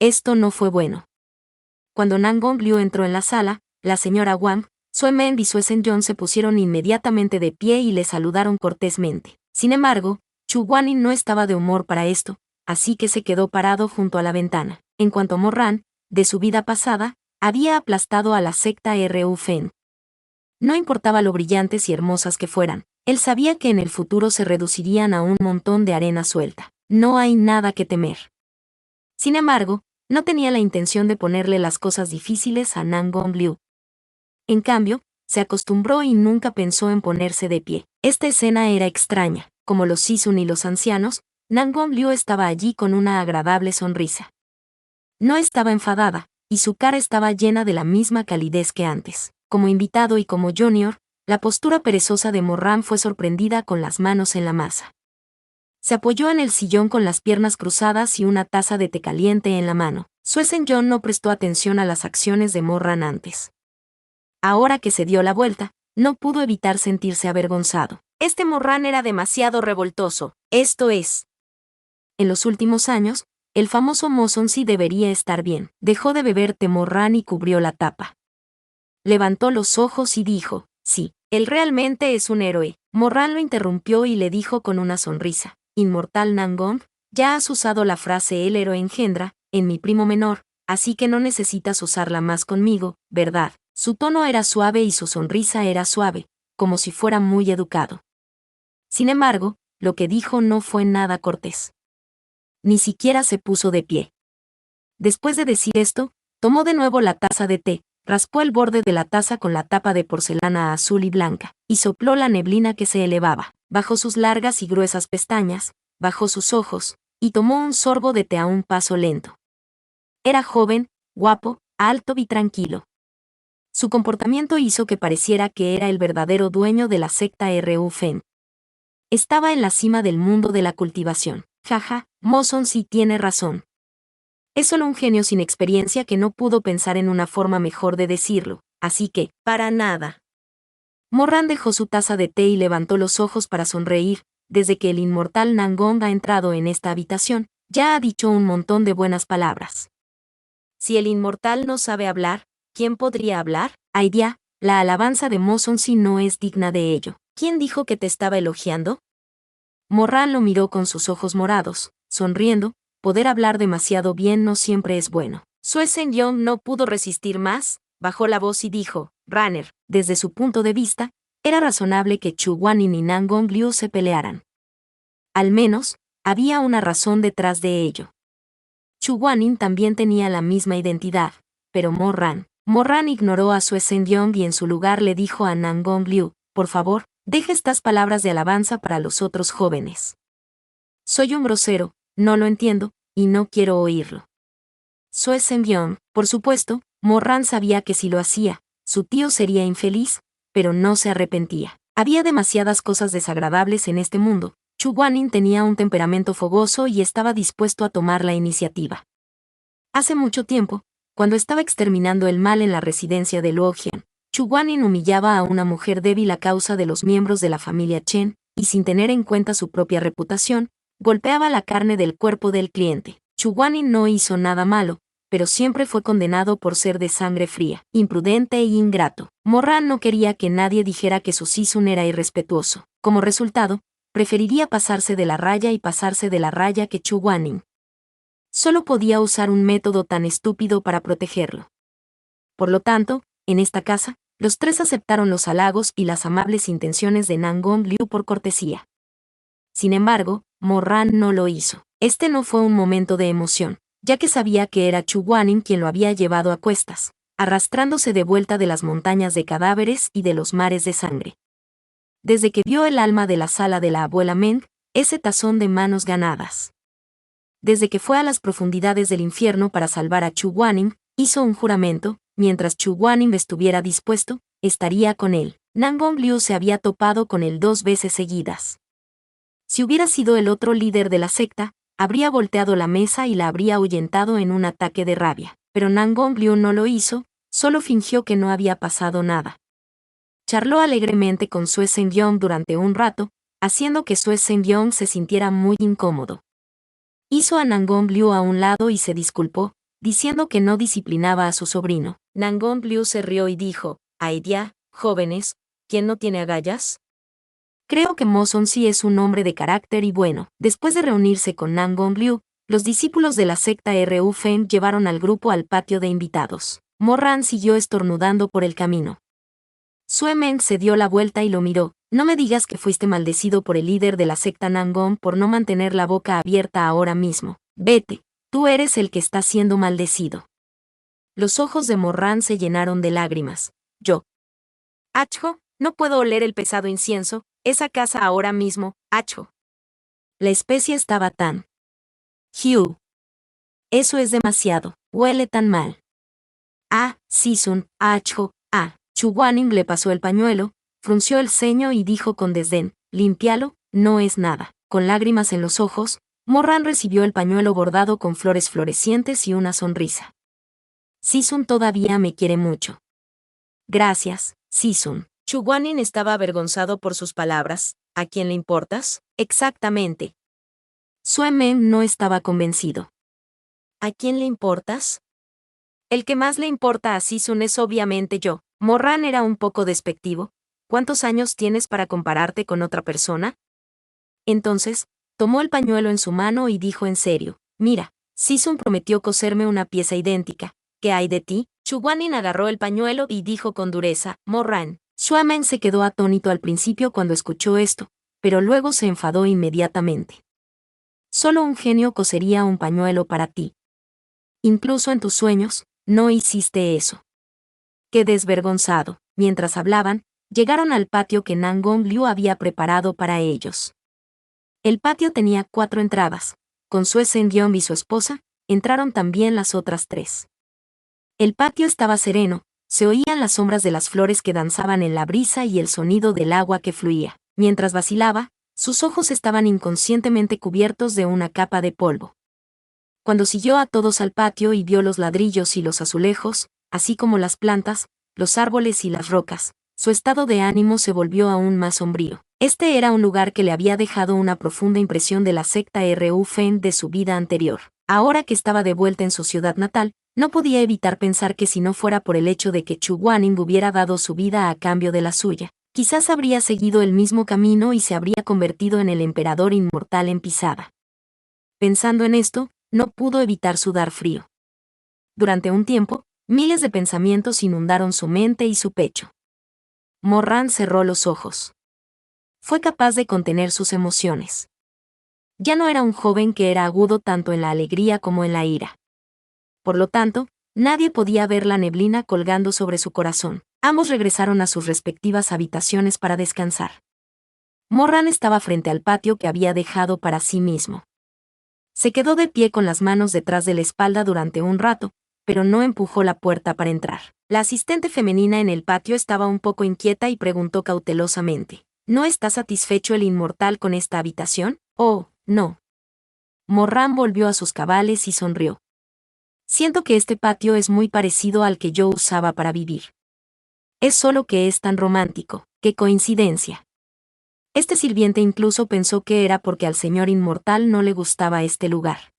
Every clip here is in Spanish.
Esto no fue bueno. Cuando Nangong Liu entró en la sala, la señora Wang, Sue Meng y Sue Zhengyong se pusieron inmediatamente de pie y le saludaron cortésmente. Sin embargo, Chu Guanin no estaba de humor para esto, así que se quedó parado junto a la ventana. En cuanto a Morran, de su vida pasada, había aplastado a la secta Ru Fen. No importaba lo brillantes y hermosas que fueran, él sabía que en el futuro se reducirían a un montón de arena suelta. No hay nada que temer. Sin embargo, no tenía la intención de ponerle las cosas difíciles a Nangong Liu. En cambio, se acostumbró y nunca pensó en ponerse de pie. Esta escena era extraña. Como los Sisun y los ancianos, Nangong Liu estaba allí con una agradable sonrisa. No estaba enfadada, y su cara estaba llena de la misma calidez que antes. Como invitado y como junior, la postura perezosa de Morran fue sorprendida con las manos en la masa. Se apoyó en el sillón con las piernas cruzadas y una taza de té caliente en la mano. Sue Zhengyong no prestó atención a las acciones de Morran antes. Ahora que se dio la vuelta, no pudo evitar sentirse avergonzado. Este Morran era demasiado revoltoso, esto es. En los últimos años, el famoso Mo Sonsi debería estar bien. Dejó de beber té Morran y cubrió la tapa. Levantó los ojos y dijo, sí, él realmente es un héroe. Morran lo interrumpió y le dijo con una sonrisa, Inmortal Nangong, ya has usado la frase el héroe engendra, en mi primo menor, así que no necesitas usarla más conmigo, ¿verdad? Su tono era suave y su sonrisa era suave, como si fuera muy educado. Sin embargo, lo que dijo no fue nada cortés. Ni siquiera se puso de pie. Después de decir esto, tomó de nuevo la taza de té, raspó el borde de la taza con la tapa de porcelana azul y blanca, y sopló la neblina que se elevaba. Bajó sus largas y gruesas pestañas, bajó sus ojos, y tomó un sorbo de té a un paso lento. Era joven, guapo, alto y tranquilo. Su comportamiento hizo que pareciera que era el verdadero dueño de la secta Ru Fen. Estaba en la cima del mundo de la cultivación. Jaja, Mo Sonsi tiene razón. Es solo un genio sin experiencia que no pudo pensar en una forma mejor de decirlo, así que, para nada. Morran dejó su taza de té y levantó los ojos para sonreír. Desde que el inmortal Nangong ha entrado en esta habitación, ya ha dicho un montón de buenas palabras. Si el inmortal no sabe hablar, ¿quién podría hablar? Aidia, la alabanza de Mo Sonsi no es digna de ello. ¿Quién dijo que te estaba elogiando? Morran lo miró con sus ojos morados, sonriendo. Poder hablar demasiado bien no siempre es bueno. Sue Zhengyong no pudo resistir más, bajó la voz y dijo, Runner. Desde su punto de vista, era razonable que Chu Guanin y Nangong Liu se pelearan. Al menos, había una razón detrás de ello. Chu Guanin también tenía la misma identidad, pero Morran ignoró a Sue Zhengyong y en su lugar le dijo a Nangong Liu, por favor, deje estas palabras de alabanza para los otros jóvenes. Soy un grosero, no lo entiendo, y no quiero oírlo. Sue Zhengyong, por supuesto, Morran sabía que si lo hacía, su tío sería infeliz, pero no se arrepentía. Había demasiadas cosas desagradables en este mundo. Chu Guanin tenía un temperamento fogoso y estaba dispuesto a tomar la iniciativa. Hace mucho tiempo, cuando estaba exterminando el mal en la residencia de Luojian, Chu Guanin humillaba a una mujer débil a causa de los miembros de la familia Chen, y sin tener en cuenta su propia reputación, golpeaba la carne del cuerpo del cliente. Chu Guanin no hizo nada malo, pero siempre fue condenado por ser de sangre fría, imprudente e ingrato. Morran no quería que nadie dijera que su Sisun era irrespetuoso. Como resultado, preferiría pasarse de la raya y pasarse de la raya que Chu Guanin. Solo podía usar un método tan estúpido para protegerlo. Por lo tanto, en esta casa, los tres aceptaron los halagos y las amables intenciones de Nangong Liu por cortesía. Sin embargo, Morran no lo hizo. Este no fue un momento de emoción, ya que sabía que era Chu Guanin quien lo había llevado a cuestas, arrastrándose de vuelta de las montañas de cadáveres y de los mares de sangre. Desde que vio el alma de la sala de la abuela Meng, ese tazón de manos ganadas. Desde que fue a las profundidades del infierno para salvar a Chu Guanin, hizo un juramento, mientras Chu Guanin estuviera dispuesto, estaría con él. Nangong Liu se había topado con él 2 veces seguidas. Si hubiera sido el otro líder de la secta, habría volteado la mesa y la habría ahuyentado en un ataque de rabia. Pero Nangong Liu no lo hizo, solo fingió que no había pasado nada. Charló alegremente con Sue Zhengyong durante un rato, haciendo que Sue Zhengyong se sintiera muy incómodo. Hizo a Nangong Liu a un lado y se disculpó, diciendo que no disciplinaba a su sobrino. Nangong Liu se rió y dijo, «Ay ya, jóvenes, ¿quién no tiene agallas?» Creo que Mo Son sí es un hombre de carácter y bueno. Después de reunirse con Nangong Liu, los discípulos de la secta Ru Feng llevaron al grupo al patio de invitados. Mo Ran siguió estornudando por el camino. Sue Meng se dio la vuelta y lo miró. «No me digas que fuiste maldecido por el líder de la secta Nangong por no mantener la boca abierta ahora mismo. Vete, tú eres el que está siendo maldecido». Los ojos de Mo Ran se llenaron de lágrimas. «Yo. Achjo, no puedo oler el pesado incienso, esa casa ahora mismo, Achjo». La especie estaba tan... Hugh. Eso es demasiado, huele tan mal. Ah, Sisun, Achjo, ah. Chu Guanyin le pasó el pañuelo, frunció el ceño y dijo con desdén, «Límpialo, no es nada». Con lágrimas en los ojos, Mo Ran recibió el pañuelo bordado con flores florecientes y una sonrisa. «Sisun todavía me quiere mucho». «Gracias, Sisun». Chu Guanyin estaba avergonzado por sus palabras. «¿A quién le importas?» «Exactamente». Sue Meng no estaba convencido. «¿A quién le importas?» «El que más le importa a Sisun es obviamente yo». Mo Ran era un poco despectivo. «¿Cuántos años tienes para compararte con otra persona?» Entonces, tomó el pañuelo en su mano y dijo en serio, «Mira, Sisun prometió coserme una pieza idéntica. ¿Qué hay de ti?» Chu Guanyin agarró el pañuelo y dijo con dureza, «Mo Ran». Sue Meng se quedó atónito al principio cuando escuchó esto, pero luego se enfadó inmediatamente. «Solo un genio cosería un pañuelo para ti. Incluso en tus sueños, no hiciste eso». «Qué desvergonzado». Mientras hablaban, llegaron al patio que Nangong Liu había preparado para ellos. El patio tenía 4 entradas. Con Sue Zhengyong y su esposa, entraron también las otras 3. El patio estaba sereno, se oían las sombras de las flores que danzaban en la brisa y el sonido del agua que fluía. Mientras vacilaba, sus ojos estaban inconscientemente cubiertos de una capa de polvo. Cuando siguió a todos al patio y vio los ladrillos y los azulejos, así como las plantas, los árboles y las rocas, su estado de ánimo se volvió aún más sombrío. Este era un lugar que le había dejado una profunda impresión de la secta Ru Feng de su vida anterior. Ahora que estaba de vuelta en su ciudad natal, no podía evitar pensar que si no fuera por el hecho de que Chu Guanyin hubiera dado su vida a cambio de la suya, quizás habría seguido el mismo camino y se habría convertido en el emperador inmortal en Pisada. Pensando en esto, no pudo evitar sudar frío. Durante un tiempo, miles de pensamientos inundaron su mente y su pecho. Mo Ran cerró los ojos. Fue capaz de contener sus emociones. Ya no era un joven que era agudo tanto en la alegría como en la ira. Por lo tanto, nadie podía ver la neblina colgando sobre su corazón. Ambos regresaron a sus respectivas habitaciones para descansar. Mo Ran estaba frente al patio que había dejado para sí mismo. Se quedó de pie con las manos detrás de la espalda durante un rato, pero no empujó la puerta para entrar. La asistente femenina en el patio estaba un poco inquieta y preguntó cautelosamente, «¿No está satisfecho el inmortal con esta habitación?» «Oh, no». Mo Ran volvió a sus cabales y sonrió. «Siento que este patio es muy parecido al que yo usaba para vivir. Es solo que es tan romántico. ¡Qué coincidencia!». Este sirviente incluso pensó que era porque al señor inmortal no le gustaba este lugar.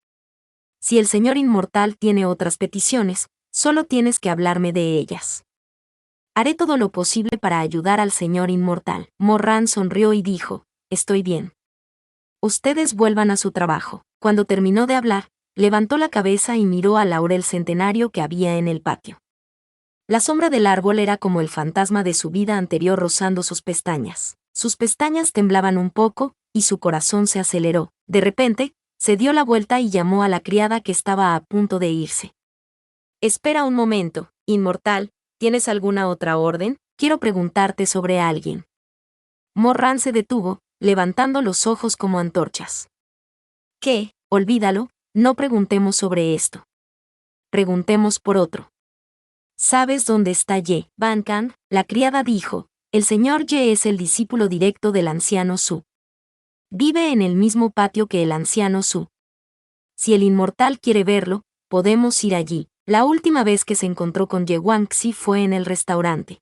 «Si el señor inmortal tiene otras peticiones, solo tienes que hablarme de ellas. Haré todo lo posible para ayudar al señor inmortal». Mo Ran sonrió y dijo, «Estoy bien. Ustedes vuelvan a su trabajo». Cuando terminó de hablar, levantó la cabeza y miró al laurel centenario que había en el patio. La sombra del árbol era como el fantasma de su vida anterior rozando sus pestañas. Sus pestañas temblaban un poco, y su corazón se aceleró. De repente, se dio la vuelta y llamó a la criada que estaba a punto de irse. «Espera un momento, inmortal, ¿tienes alguna otra orden? Quiero preguntarte sobre alguien». Mo Ran se detuvo, levantando los ojos como antorchas. «¿Qué? Olvídalo, no preguntemos sobre esto. Preguntemos por otro». «¿Sabes dónde está Ye Bankan?», la criada dijo. «El señor Ye es el discípulo directo del anciano Su. Vive en el mismo patio que el anciano Su. Si el inmortal quiere verlo, podemos ir allí». La última vez que se encontró con Ye Guangxi fue en el restaurante.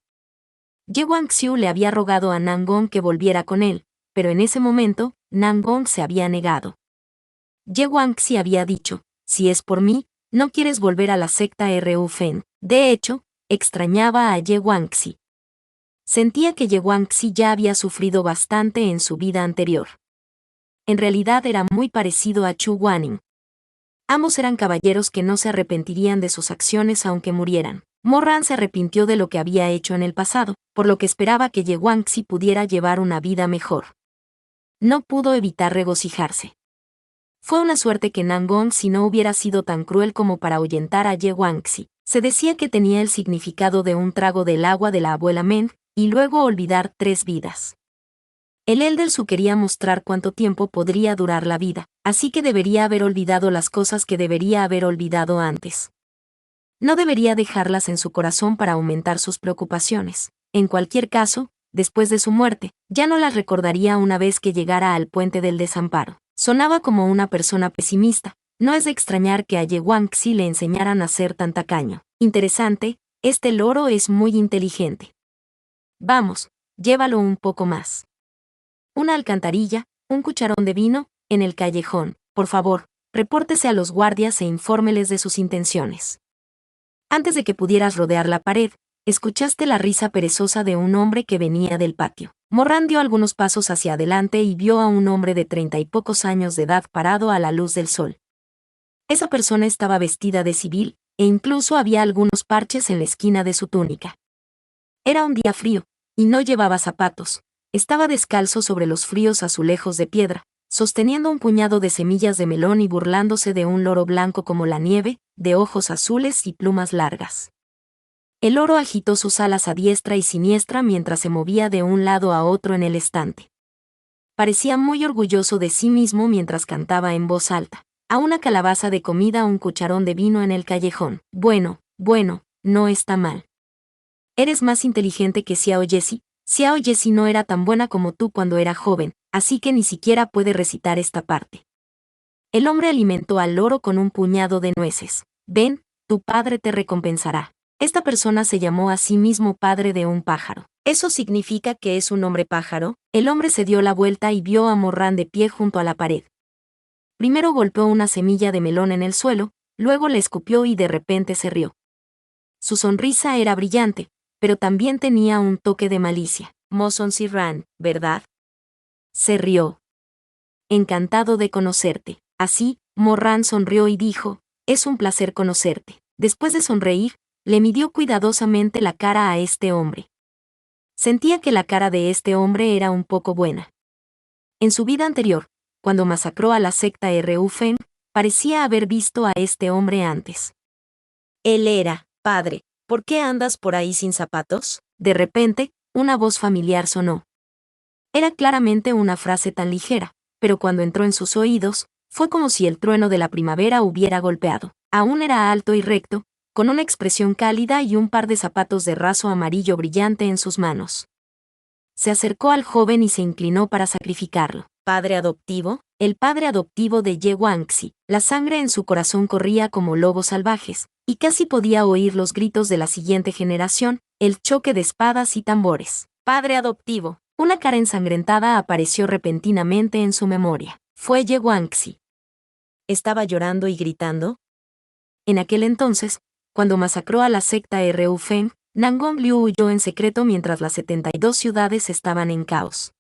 Ye Guangxiu le había rogado a Nangong que volviera con él, pero en ese momento, Nangong se había negado. Ye Guangxi había dicho, «Si es por mí, no quieres volver a la secta Rufen. De hecho, extrañaba a Ye Guangxi. Sentía que Ye Guangxi ya había sufrido bastante en su vida anterior. En realidad era muy parecido a Chu Guaning. Ambos eran caballeros que no se arrepentirían de sus acciones aunque murieran. Morran se arrepintió de lo que había hecho en el pasado, por lo que esperaba que Ye Guangxi pudiera llevar una vida mejor. No pudo evitar regocijarse. Fue una suerte que Nangong-si no hubiera sido tan cruel como para ahuyentar a Ye Guangxi. Se decía que tenía el significado de un trago del agua de la abuela Meng, y luego olvidar 3 vidas. El Elder Su quería mostrar cuánto tiempo podría durar la vida, así que debería haber olvidado las cosas que debería haber olvidado antes. No debería dejarlas en su corazón para aumentar sus preocupaciones. En cualquier caso, después de su muerte, ya no las recordaría una vez que llegara al puente del desamparo. Sonaba como una persona pesimista. No es de extrañar que a Ye Guangxi le enseñaran a ser tan tacaño. Interesante, este loro es muy inteligente. Vamos, llévalo un poco más. Una alcantarilla, un cucharón de vino, en el callejón. Por favor, repórtese a los guardias e infórmeles de sus intenciones. Antes de que pudieras rodear la pared, escuchaste la risa perezosa de un hombre que venía del patio. Morran dio algunos pasos hacia adelante y vio a un hombre de 30 y pocos años de edad parado a la luz del sol. Esa persona estaba vestida de civil, e incluso había algunos parches en la esquina de su túnica. Era un día frío, y no llevaba zapatos. Estaba descalzo sobre los fríos azulejos de piedra, sosteniendo un puñado de semillas de melón y burlándose de un loro blanco como la nieve, de ojos azules y plumas largas. El loro agitó sus alas a diestra y siniestra mientras se movía de un lado a otro en el estante. Parecía muy orgulloso de sí mismo mientras cantaba en voz alta. A una calabaza de comida, un cucharón de vino en el callejón. Bueno, no está mal. Eres más inteligente que Xiao Jessie. Xiao Jessie no era tan buena como tú cuando era joven, así que ni siquiera puede recitar esta parte. El hombre alimentó al loro con un puñado de nueces. Ven, tu padre te recompensará. Esta persona se llamó a sí mismo padre de un pájaro. ¿Eso significa que es un hombre pájaro? El hombre se dio la vuelta y vio a Morran de pie junto a la pared. Primero golpeó una semilla de melón en el suelo, luego le escupió y de repente se rió. Su sonrisa era brillante, pero también tenía un toque de malicia. Moson Sirran, ¿verdad? Se rió. Encantado de conocerte. Así, Morran sonrió y dijo, es un placer conocerte. Después de sonreír, le midió cuidadosamente la cara a este hombre. Sentía que la cara de este hombre era un poco buena. En su vida anterior, cuando masacró a la secta Rufen, parecía haber visto a este hombre antes. Él era, padre, ¿por qué andas por ahí sin zapatos? De repente, una voz familiar sonó. Era claramente una frase tan ligera, pero cuando entró en sus oídos, fue como si el trueno de la primavera hubiera golpeado. Aún era alto y recto, con una expresión cálida y un par de zapatos de raso amarillo brillante en sus manos. Se acercó al joven y se inclinó para sacrificarlo. ¿Padre adoptivo? El padre adoptivo de Ye Guangxi. La sangre en su corazón corría como lobos salvajes, y casi podía oír los gritos de la siguiente generación, el choque de espadas y tambores. Padre adoptivo. Una cara ensangrentada apareció repentinamente en su memoria. Fue Ye Guangxi. ¿Estaba llorando y gritando? En aquel entonces, cuando masacró a la secta Rufen, Nangong Liu huyó en secreto mientras las 72 ciudades estaban en caos.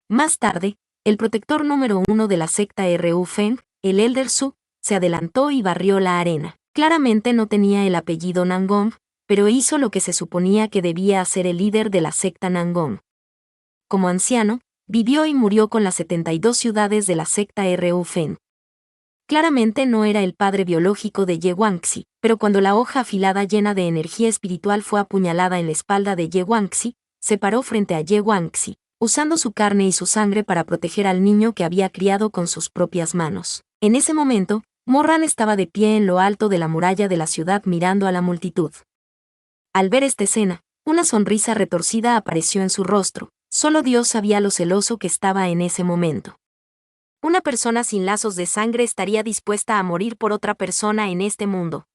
Más tarde, el protector número 1 de la secta Rufen, el Elder Su, se adelantó y barrió la arena. Claramente no tenía el apellido Nangong, pero hizo lo que se suponía que debía hacer el líder de la secta Nangong. Como anciano, vivió y murió con las 72 ciudades de la secta Rufen. Claramente no era el padre biológico de Ye Guangxi, pero cuando la hoja afilada llena de energía espiritual fue apuñalada en la espalda de Ye Guangxi, se paró frente a Ye Guangxi, usando su carne y su sangre para proteger al niño que había criado con sus propias manos. En ese momento, Morran estaba de pie en lo alto de la muralla de la ciudad mirando a la multitud. Al ver esta escena, una sonrisa retorcida apareció en su rostro. Solo Dios sabía lo celoso que estaba en ese momento. Una persona sin lazos de sangre estaría dispuesta a morir por otra persona en este mundo.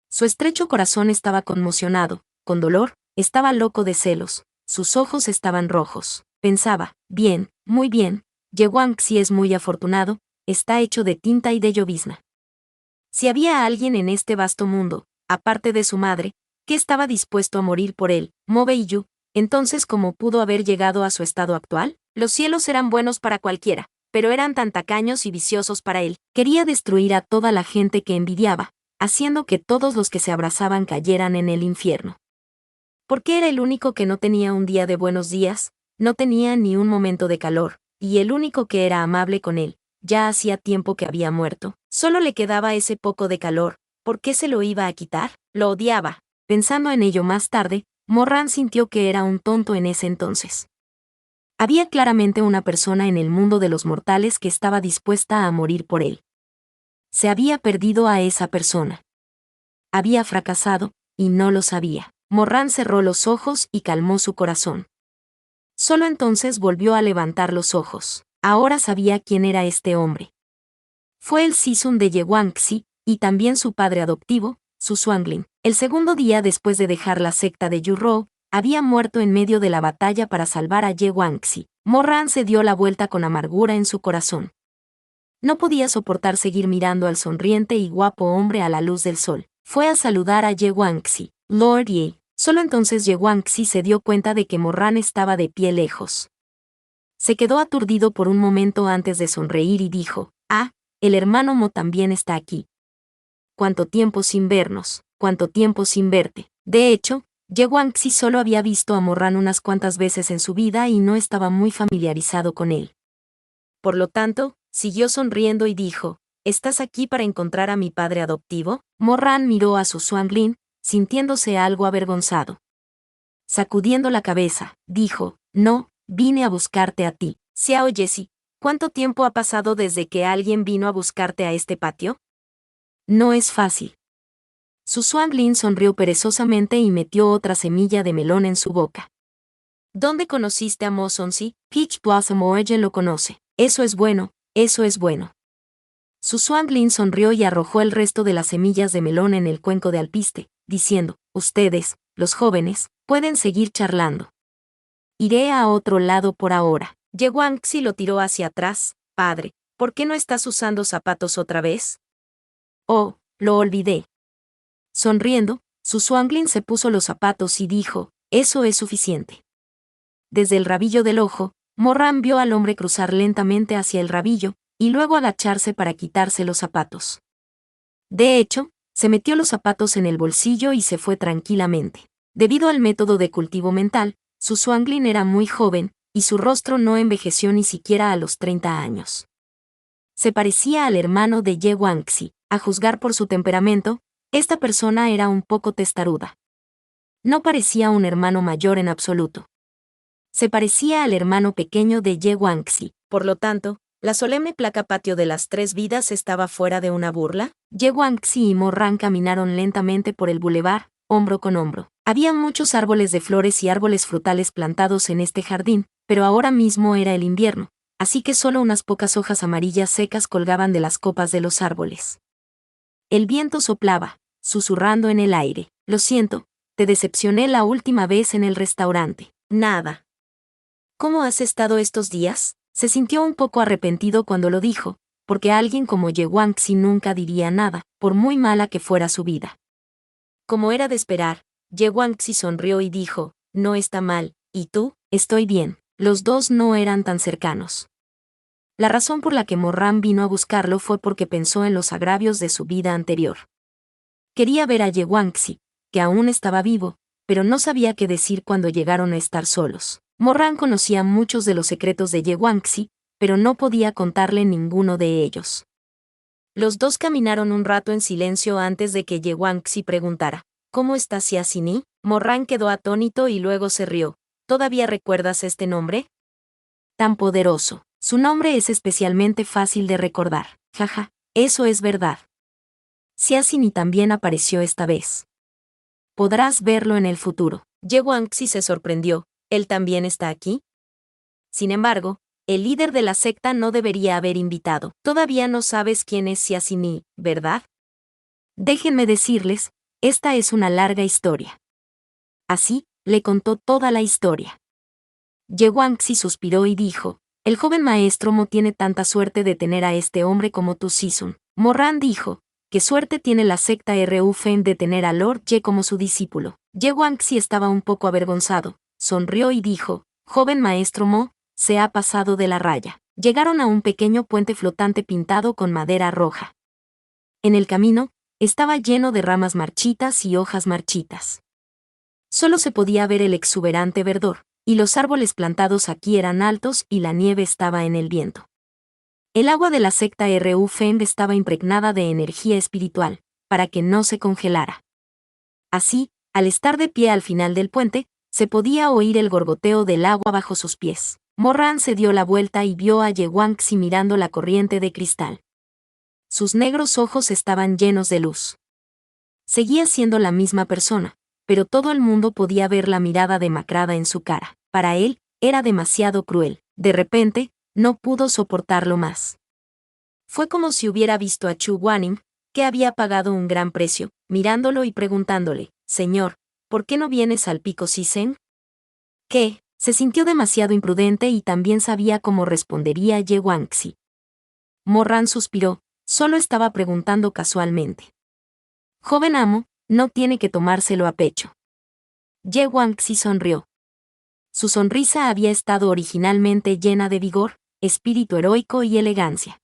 Su estrecho corazón estaba conmocionado, con dolor, estaba loco de celos, sus ojos estaban rojos. Pensaba, bien, muy bien, Ye Guangxi es muy afortunado, está hecho de tinta y de llovizna. Si había alguien en este vasto mundo, aparte de su madre, que estaba dispuesto a morir por él, Mo Beilju, entonces ¿cómo pudo haber llegado a su estado actual? Los cielos eran buenos para cualquiera, pero eran tan tacaños y viciosos para él. Quería destruir a toda la gente que envidiaba, haciendo que todos los que se abrazaban cayeran en el infierno. Porque era el único que no tenía un día de buenos días, no tenía ni un momento de calor, y el único que era amable con él, ya hacía tiempo que había muerto. Solo le quedaba ese poco de calor, ¿por qué se lo iba a quitar? Lo odiaba. Pensando en ello más tarde, Morran sintió que era un tonto en ese entonces. Había claramente una persona en el mundo de los mortales que estaba dispuesta a morir por él. Se había perdido a esa persona. Había fracasado, y no lo sabía. Morran cerró los ojos y calmó su corazón. Solo entonces volvió a levantar los ojos. Ahora sabía quién era este hombre. Fue el Sisun de Yeguangxi, y también su padre adoptivo, Su Suanglin. El segundo día después de dejar la secta de Yurou, había muerto en medio de la batalla para salvar a Yeguangxi. Morran se dio la vuelta con amargura en su corazón. No podía soportar seguir mirando al sonriente y guapo hombre a la luz del sol. Fue a saludar a Yeguangxi. Lord Ye. Solo entonces Yeguangxi se dio cuenta de que Morran estaba de pie lejos. Se quedó aturdido por un momento antes de sonreír y dijo, «Ah, el hermano Mo también está aquí. Cuánto tiempo sin vernos, cuánto tiempo sin verte». De hecho, Yeguangxi solo había visto a Morran unas cuantas veces en su vida y no estaba muy familiarizado con él. Por lo tanto, siguió sonriendo y dijo, «¿Estás aquí para encontrar a mi padre adoptivo?» Morran miró a Su Suanglin, sintiéndose algo avergonzado. Sacudiendo la cabeza, dijo, «No, vine a buscarte a ti». Xiao Jessie, ¿cuánto tiempo ha pasado desde que alguien vino a buscarte a este patio? No es fácil. Su Suanglin sonrió perezosamente y metió otra semilla de melón en su boca. ¿Dónde conociste a Mo Sonsi? Peach Blossom Oye lo conoce. Eso es bueno, eso es bueno. Su Suanglin sonrió y arrojó el resto de las semillas de melón en el cuenco de alpiste, diciendo, «Ustedes, los jóvenes, pueden seguir charlando. Iré a otro lado por ahora». Yeguangxi lo tiró hacia atrás. «Padre, ¿por qué no estás usando zapatos otra vez?» «Oh, lo olvidé». Sonriendo, Su Suanglin se puso los zapatos y dijo, «Eso es suficiente». Desde el rabillo del ojo, Morran vio al hombre cruzar lentamente hacia el rabillo, y luego agacharse para quitarse los zapatos. De hecho, se metió los zapatos en el bolsillo y se fue tranquilamente. Debido al método de cultivo mental, Su Suanglin era muy joven, y su rostro no envejeció ni siquiera a los 30 años. Se parecía al hermano de Yeguangxi. A juzgar por su temperamento, esta persona era un poco testaruda. No parecía un hermano mayor en absoluto. Se parecía al hermano pequeño de Yeguangxi. Por lo tanto, la solemne placa Patio de las Tres Vidas estaba fuera de una burla. Yeguangxi y Morran caminaron lentamente por el bulevar, hombro con hombro. Había muchos árboles de flores y árboles frutales plantados en este jardín, pero ahora mismo era el invierno, así que solo unas pocas hojas amarillas secas colgaban de las copas de los árboles. El viento soplaba, susurrando en el aire. «Lo siento, te decepcioné la última vez en el restaurante». «Nada». «¿Cómo has estado estos días?» Se sintió un poco arrepentido cuando lo dijo, porque alguien como Yeguangxi nunca diría nada, por muy mala que fuera su vida. Como era de esperar, Yeguangxi sonrió y dijo, «No está mal, ¿y tú?» «Estoy bien». Los dos no eran tan cercanos. La razón por la que Morran vino a buscarlo fue porque pensó en los agravios de su vida anterior. Quería ver a Yeguangxi, que aún estaba vivo, pero no sabía qué decir cuando llegaron a estar solos. Morran conocía muchos de los secretos de Yeguangxi, pero no podía contarle ninguno de ellos. Los dos caminaron un rato en silencio antes de que Yeguangxi preguntara, «¿Cómo está Xia Xini?» Morran quedó atónito y luego se rió. «¿Todavía recuerdas este nombre? Tan poderoso. Su nombre es especialmente fácil de recordar. Jaja, eso es verdad». Xia Xini también apareció esta vez. Podrás verlo en el futuro. Yeguangxi se sorprendió. ¿Él también está aquí? Sin embargo, el líder de la secta no debería haber invitado. Todavía no sabes quién es Xia Xini, ¿verdad? Déjenme decirles, esta es una larga historia. Así, le contó toda la historia. Yeguangxi suspiró y dijo, «El joven maestro Mo tiene tanta suerte de tener a este hombre como tu Sisun». Morran dijo, qué suerte tiene la secta RU-Fen de tener a Lord Ye como su discípulo. Ye Guangxi estaba un poco avergonzado, sonrió y dijo, joven maestro Mo, se ha pasado de la raya. Llegaron a un pequeño puente flotante pintado con madera roja. En el camino, estaba lleno de ramas marchitas y hojas marchitas. Solo se podía ver el exuberante verdor, y los árboles plantados aquí eran altos y la nieve estaba en el viento. El agua de la secta RU-Fen estaba impregnada de energía espiritual, para que no se congelara. Así, al estar de pie al final del puente, se podía oír el gorgoteo del agua bajo sus pies. Morran se dio la vuelta y vio a Ye Guangxi mirando la corriente de cristal. Sus negros ojos estaban llenos de luz. Seguía siendo la misma persona, pero todo el mundo podía ver la mirada demacrada en su cara. Para él, era demasiado cruel. De repente, no pudo soportarlo más. Fue como si hubiera visto a Chu Guaning, que había pagado un gran precio, mirándolo y preguntándole, «Señor, ¿por qué no vienes al pico Sisen?» ¿Qué? Se sintió demasiado imprudente y también sabía cómo respondería Ye Guangxi. Morran suspiró, solo estaba preguntando casualmente. Joven amo, no tiene que tomárselo a pecho. Ye Guangxi sonrió. Su sonrisa había estado originalmente llena de vigor, espíritu heroico y elegancia.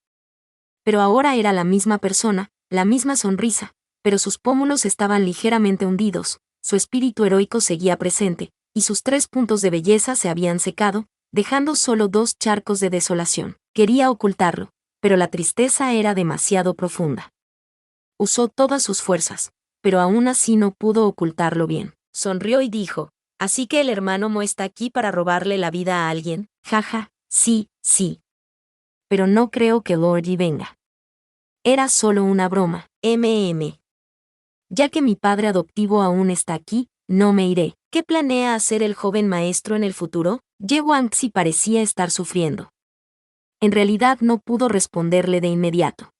Pero ahora era la misma persona, la misma sonrisa, pero sus pómulos estaban ligeramente hundidos, su espíritu heroico seguía presente, y sus 3 puntos de belleza se habían secado, dejando solo 2 charcos de desolación. Quería ocultarlo, pero la tristeza era demasiado profunda. Usó todas sus fuerzas, pero aún así no pudo ocultarlo bien. Sonrió y dijo, «¿Así que el hermano Mo está aquí para robarle la vida a alguien?» «Jaja, sí, sí. Pero no creo que Lord Yi venga. Era solo una broma, Ya que mi padre adoptivo aún está aquí, no me iré». ¿Qué planea hacer el joven maestro en el futuro? Ye Guangxi parecía estar sufriendo. En realidad no pudo responderle de inmediato.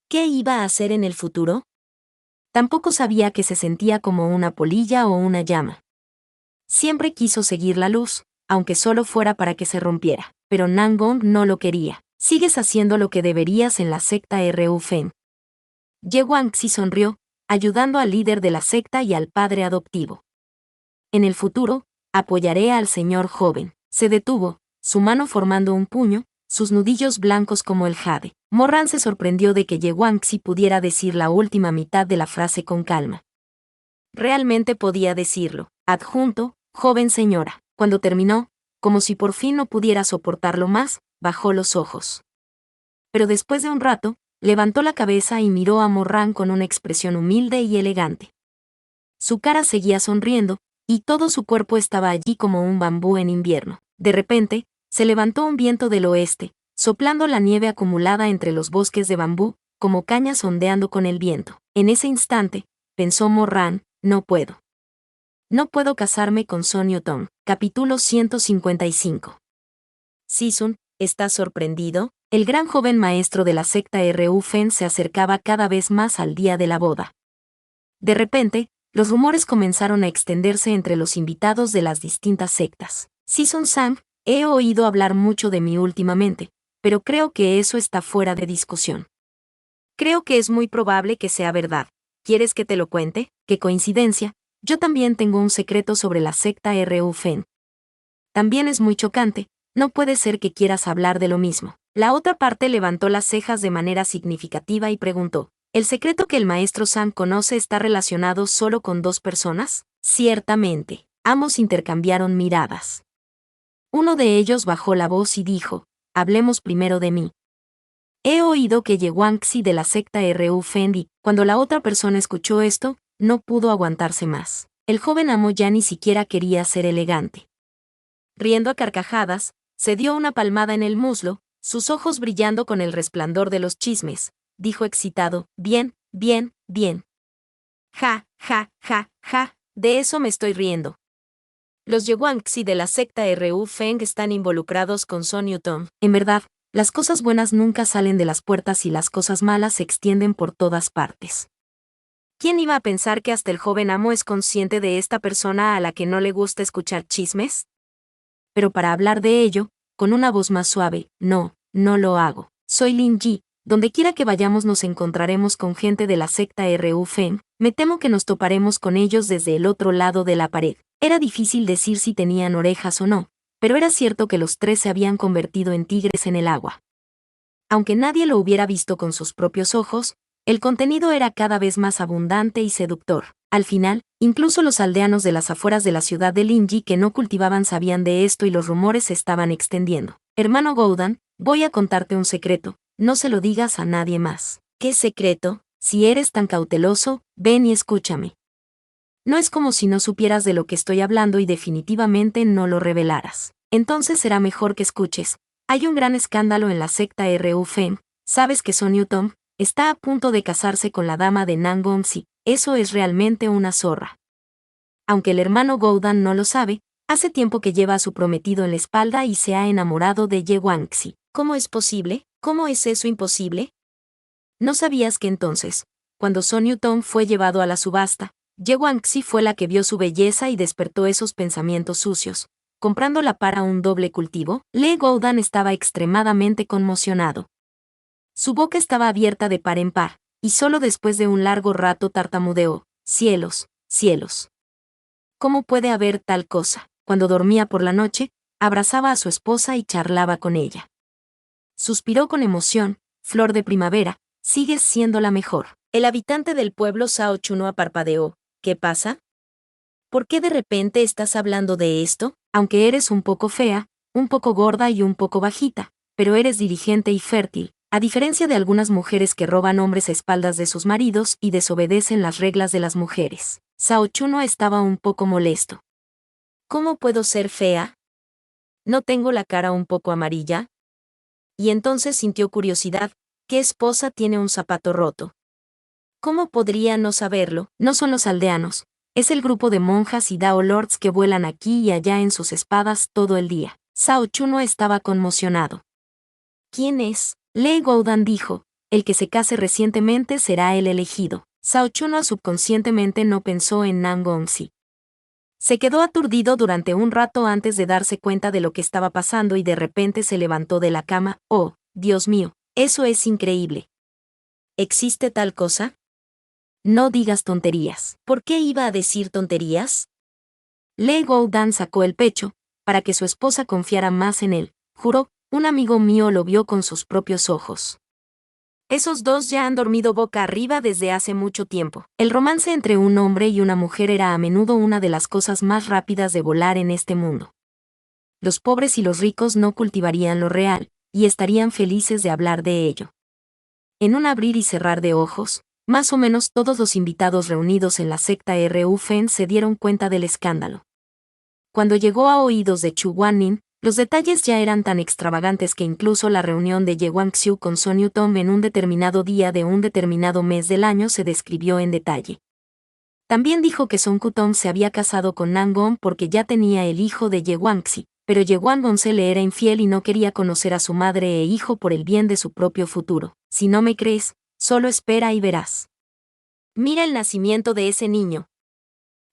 ¿Qué iba a hacer en el futuro? Tampoco sabía que se sentía como una polilla o una llama. Siempre quiso seguir la luz, aunque solo fuera para que se rompiera, pero Nangong no lo quería. Sigues haciendo lo que deberías en la secta RU-Fen. Ye Guangxi sonrió, ayudando al líder de la secta y al padre adoptivo. En el futuro, apoyaré al señor joven. Se detuvo, su mano formando un puño, sus nudillos blancos como el jade. Morran se sorprendió de que Ye Guangxi pudiera decir la última mitad de la frase con calma. Realmente podía decirlo. Adjunto, joven señora. Cuando terminó, como si por fin no pudiera soportarlo más, bajó los ojos. Pero después de un rato, levantó la cabeza y miró a Morran con una expresión humilde y elegante. Su cara seguía sonriendo, y todo su cuerpo estaba allí como un bambú en invierno. De repente, se levantó un viento del oeste, soplando la nieve acumulada entre los bosques de bambú, como cañas ondeando con el viento. En ese instante, pensó Morran, no puedo. No puedo casarme con Son Yutong. Capítulo 155. Sisun, ¿estás sorprendido? El gran joven maestro de la secta RU-Fen se acercaba cada vez más al día de la boda. De repente, los rumores comenzaron a extenderse entre los invitados de las distintas sectas. Sisun-san, he oído hablar mucho de mí últimamente, pero creo que eso está fuera de discusión. Creo que es muy probable que sea verdad. ¿Quieres que te lo cuente? ¡Qué coincidencia! Yo también tengo un secreto sobre la secta RU-Fen. También es muy chocante, no puede ser que quieras hablar de lo mismo. La otra parte levantó las cejas de manera significativa y preguntó, ¿el secreto que el maestro Sam conoce está relacionado solo con 2 personas? Ciertamente. Ambos intercambiaron miradas. Uno de ellos bajó la voz y dijo, hablemos primero de mí. He oído que Ye Guangxi de la secta RU-Fen y, cuando la otra persona escuchó esto, no pudo aguantarse más. El joven amo ya ni siquiera quería ser elegante. Riendo a carcajadas, se dio una palmada en el muslo, sus ojos brillando con el resplandor de los chismes, dijo excitado, bien, bien, bien. Ja, ja, ja, ja, de eso me estoy riendo. Los Ye Guangxi de la secta RU-Fen están involucrados con Son Yutong. En verdad, las cosas buenas nunca salen de las puertas y las cosas malas se extienden por todas partes. ¿Quién iba a pensar que hasta el joven amo es consciente de esta persona a la que no le gusta escuchar chismes? Pero para hablar de ello, con una voz más suave, no lo hago. Soy Lin Yi, Donde quiera que vayamos nos encontraremos con gente de la secta Ru-Feng, me temo que nos toparemos con ellos desde el otro lado de la pared. Era difícil decir si tenían orejas o no, pero era cierto que los tres se habían convertido en tigres en el agua. Aunque nadie lo hubiera visto con sus propios ojos, el contenido era cada vez más abundante y seductor. Al final, incluso los aldeanos de las afueras de la ciudad de Linji que no cultivaban sabían de esto y los rumores se estaban extendiendo. Hermano Goudan, voy a contarte un secreto, no se lo digas a nadie más. ¿Qué secreto? Si eres tan cauteloso, ven y escúchame. No es como si no supieras de lo que estoy hablando y definitivamente no lo revelaras. Entonces será mejor que escuches. Hay un gran escándalo en la secta Ru-Feng. Sabes que Son Yutong está a punto de casarse con la dama de Nangongzi. Eso es realmente una zorra. Aunque el hermano Goudan no lo sabe, hace tiempo que lleva a su prometido en la espalda y se ha enamorado de Ye Guangxi. ¿Cómo es posible? ¿Cómo es eso imposible? ¿No sabías que entonces, cuando Son Yutong fue llevado a la subasta, Ye Guangxi fue la que vio su belleza y despertó esos pensamientos sucios, comprándola para un doble cultivo? Le Goudan estaba extremadamente conmocionado. Su boca estaba abierta de par en par, y solo después de un largo rato tartamudeó: cielos, cielos. ¿Cómo puede haber tal cosa? Cuando dormía por la noche, abrazaba a su esposa y charlaba con ella. Suspiró con emoción: flor de primavera, sigues siendo la mejor. El habitante del pueblo Sao Chunua parpadeó: ¿qué pasa? ¿Por qué de repente estás hablando de esto? Aunque eres un poco fea, un poco gorda y un poco bajita, pero eres diligente y fértil, a diferencia de algunas mujeres que roban hombres a espaldas de sus maridos y desobedecen las reglas de las mujeres. Sao Chunua estaba un poco molesto. ¿Cómo puedo ser fea? ¿No tengo la cara un poco amarilla? Y entonces sintió curiosidad: ¿qué esposa tiene un zapato roto? ¿Cómo podría no saberlo? No son los aldeanos. Es el grupo de monjas y Dao Lords que vuelan aquí y allá en sus espadas todo el día. Sao Chunua estaba conmocionado. ¿Quién es? Le Goudan dijo: el que se case recientemente será el elegido. Sao Chunua subconscientemente no pensó en Nangongzi. Se quedó aturdido durante un rato antes de darse cuenta de lo que estaba pasando y de repente se levantó de la cama. Oh, Dios mío, eso es increíble. ¿Existe tal cosa? No digas tonterías. ¿Por qué iba a decir tonterías? Le Goudan sacó el pecho, para que su esposa confiara más en él. Juró: un amigo mío lo vio con sus propios ojos. Esos dos ya han dormido boca arriba desde hace mucho tiempo. El romance entre un hombre y una mujer era a menudo una de las cosas más rápidas de volar en este mundo. Los pobres y los ricos no cultivarían lo real, y estarían felices de hablar de ello. En un abrir y cerrar de ojos, más o menos todos los invitados reunidos en la secta Ru-Feng se dieron cuenta del escándalo. Cuando llegó a oídos de Chu Guanyin, los detalles ya eran tan extravagantes que incluso la reunión de Ye Guangxiu con Son Yutong en un determinado día de un determinado mes del año se describió en detalle. También dijo que Son Yutong se había casado con Nangong porque ya tenía el hijo de Ye Guangxi, pero Ye Guangxi le era infiel y no quería conocer a su madre e hijo por el bien de su propio futuro. Si no me crees, solo espera y verás. Mira el nacimiento de ese niño.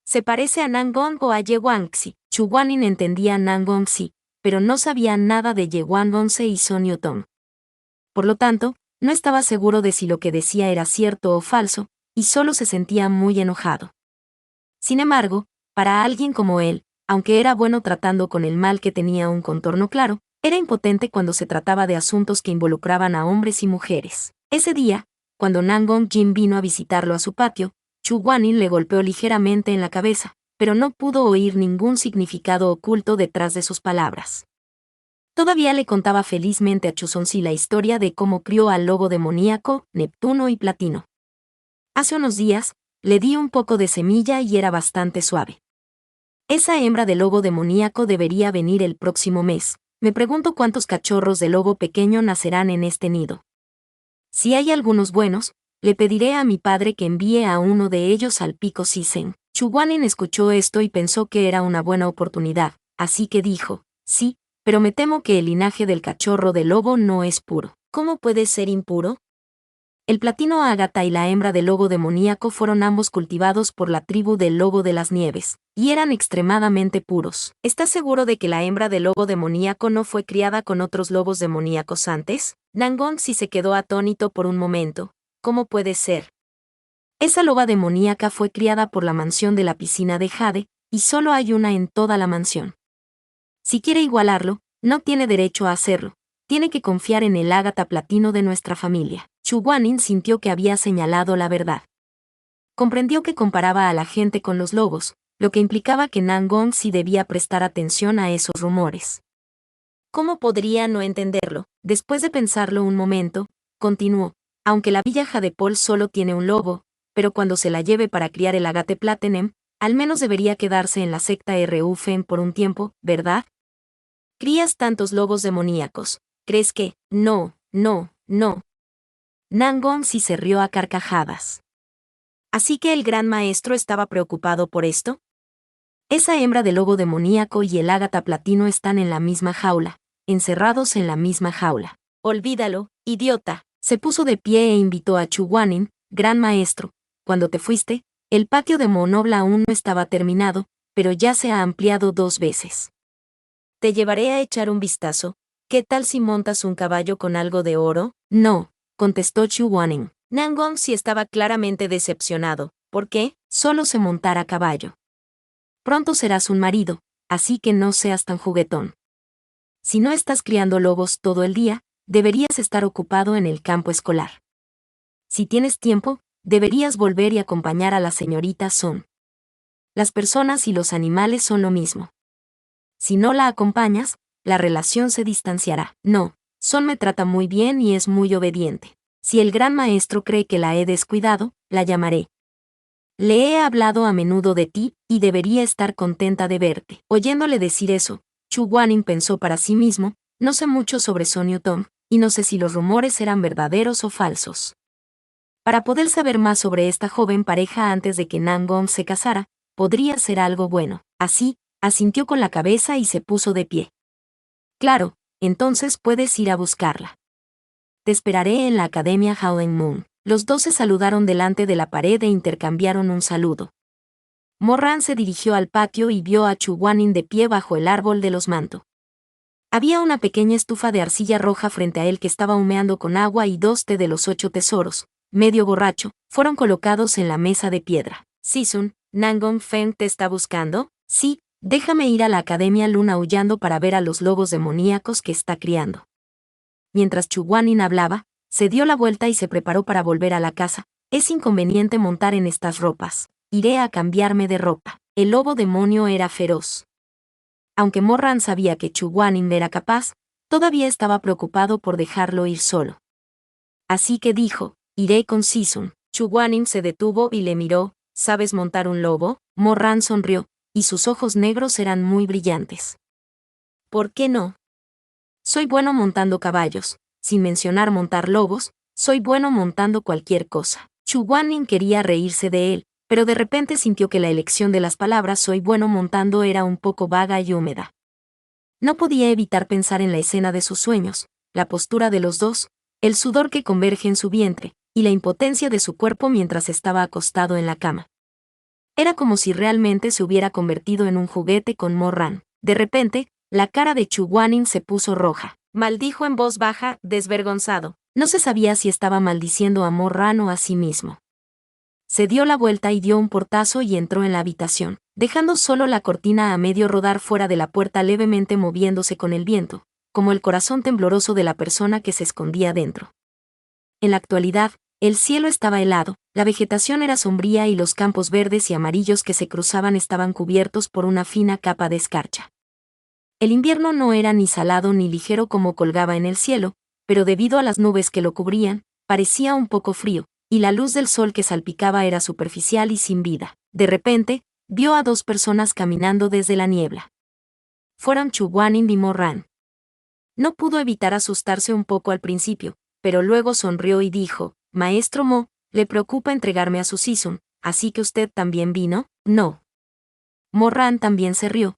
¿Se parece a Nangong o a Ye Guangxi? Chu Guanyin entendía a Nangongzi, pero no sabía nada de Ye Guangxi y Son Yutong. Por lo tanto, no estaba seguro de si lo que decía era cierto o falso, y solo se sentía muy enojado. Sin embargo, para alguien como él, aunque era bueno tratando con el mal que tenía un contorno claro, era impotente cuando se trataba de asuntos que involucraban a hombres y mujeres. Ese día, cuando Nangong Jin vino a visitarlo a su patio, Chu Guanyin le golpeó ligeramente en la cabeza, pero no pudo oír ningún significado oculto detrás de sus palabras. Todavía le contaba felizmente a Chuzonzi la historia de cómo crió al lobo demoníaco, Neptuno y Platino. Hace unos días, le di un poco de semilla y era bastante suave. Esa hembra de lobo demoníaco debería venir el próximo mes. Me pregunto cuántos cachorros de lobo pequeño nacerán en este nido. Si hay algunos buenos, le pediré a mi padre que envíe a uno de ellos al pico Sisen. Chu Guanyin escuchó esto y pensó que era una buena oportunidad, así que dijo: sí, pero me temo que el linaje del cachorro de lobo no es puro. ¿Cómo puede ser impuro? El platino ágata y la hembra del lobo demoníaco fueron ambos cultivados por la tribu del lobo de las nieves, y eran extremadamente puros. ¿Estás seguro de que la hembra del lobo demoníaco no fue criada con otros lobos demoníacos antes? Nangong sí se quedó atónito por un momento. ¿Cómo puede ser? Esa loba demoníaca fue criada por la mansión de la piscina de Jade, y solo hay una en toda la mansión. Si quiere igualarlo, no tiene derecho a hacerlo. Tiene que confiar en el ágata platino de nuestra familia. Chu Guanyin sintió que había señalado la verdad. Comprendió que comparaba a la gente con los lobos, lo que implicaba que Nangong sí debía prestar atención a esos rumores. ¿Cómo podría no entenderlo? Después de pensarlo un momento, continuó, aunque la villa Jadepol solo tiene un lobo, pero cuando se la lleve para criar el agate platenem, al menos debería quedarse en la secta Rufen por un tiempo, ¿verdad? Crías tantos lobos demoníacos. ¿Crees que? No. Nangong sí se rió a carcajadas. ¿Así que el gran maestro estaba preocupado por esto? Esa hembra de lobo demoníaco y el ágata platino están en la misma jaula, encerrados en la misma jaula. Olvídalo, idiota. Se puso de pie e invitó a Chu Guanyin, gran maestro. Cuando te fuiste, el patio de Monobla aún no estaba terminado, pero ya se ha ampliado 2 veces. Te llevaré a echar un vistazo. ¿Qué tal si montas un caballo con algo de oro? No, contestó Chu Guanyin. Nangong sí estaba claramente decepcionado. ¿Por qué? Solo sé montar a caballo. Pronto serás un marido, así que no seas tan juguetón. Si no estás criando lobos todo el día, deberías estar ocupado en el campo escolar. Si tienes tiempo, deberías volver y acompañar a la señorita Son. Las personas y los animales son lo mismo. Si no la acompañas, la relación se distanciará. No, Son me trata muy bien y es muy obediente. Si el gran maestro cree que la he descuidado, la llamaré. Le he hablado a menudo de ti, y debería estar contenta de verte. Oyéndole decir eso, Chu Guanyin pensó para sí mismo, no sé mucho sobre Son Yutong, y no sé si los rumores eran verdaderos o falsos. Para poder saber más sobre esta joven pareja antes de que Nangong se casara, podría ser algo bueno. Así, asintió con la cabeza y se puso de pie. Claro, entonces puedes ir a buscarla. Te esperaré en la Academia Howling Moon. Los dos se saludaron delante de la pared e intercambiaron un saludo. Morran se dirigió al patio y vio a Chu Guanyin de pie bajo el árbol de los manto. Había una pequeña estufa de arcilla roja frente a él que estaba humeando con agua y 2 té de los 8 tesoros, medio borracho, fueron colocados en la mesa de piedra. Sisun, Nangong Feng te está buscando. Sí, déjame ir a la Academia Luna aullando para ver a los lobos demoníacos que está criando. Mientras Chu Guanyin hablaba, se dio la vuelta y se preparó para volver a la casa. Es inconveniente montar en estas ropas. Iré a cambiarme de ropa. El lobo demonio era feroz. Aunque Morran sabía que Chu Guanyin era capaz, todavía estaba preocupado por dejarlo ir solo. Así que dijo, iré con Sisun. Chu Guanyin se detuvo y le miró. ¿Sabes montar un lobo? Morran sonrió, y sus ojos negros eran muy brillantes. ¿Por qué no? Soy bueno montando caballos, sin mencionar montar lobos, soy bueno montando cualquier cosa. Chu Guanyin quería reírse de él, pero de repente sintió que la elección de las palabras soy bueno montando era un poco vaga y húmeda. No podía evitar pensar en la escena de sus sueños, la postura de los dos, el sudor que converge en su vientre, y la impotencia de su cuerpo mientras estaba acostado en la cama. Era como si realmente se hubiera convertido en un juguete con Morran. De repente, la cara de Chu Guanyin se puso roja. Maldijo en voz baja, desvergonzado. No se sabía si estaba maldiciendo a Morran o a sí mismo. Se dio la vuelta y dio un portazo y entró en la habitación, dejando solo la cortina a medio rodar fuera de la puerta levemente moviéndose con el viento, como el corazón tembloroso de la persona que se escondía dentro. En la actualidad, el cielo estaba helado, la vegetación era sombría y los campos verdes y amarillos que se cruzaban estaban cubiertos por una fina capa de escarcha. El invierno no era ni salado ni ligero como colgaba en el cielo, pero debido a las nubes que lo cubrían, parecía un poco frío, y la luz del sol que salpicaba era superficial y sin vida. De repente, vio a 2 personas caminando desde la niebla. Fueron Chu Guanyin y Morran. No pudo evitar asustarse un poco al principio, pero luego sonrió y dijo, Maestro Mo, ¿le preocupa entregarme a su Sisun, así que usted también vino? No. Morran también se rió,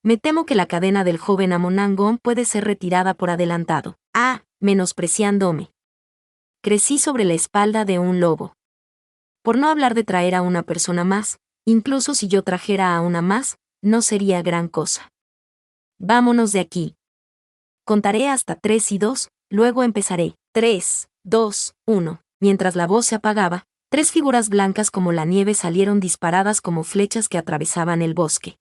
Me temo que la cadena del joven amo Nangong puede ser retirada por adelantado. Menospreciándome. Crecí sobre la espalda de un lobo. Por no hablar de traer a una persona más, incluso si yo trajera a una más, no sería gran cosa. Vámonos de aquí. Contaré hasta 3 y 2, luego empezaré. 3, 2, 1. Mientras la voz se apagaba, 3 figuras blancas como la nieve salieron disparadas como flechas que atravesaban el bosque.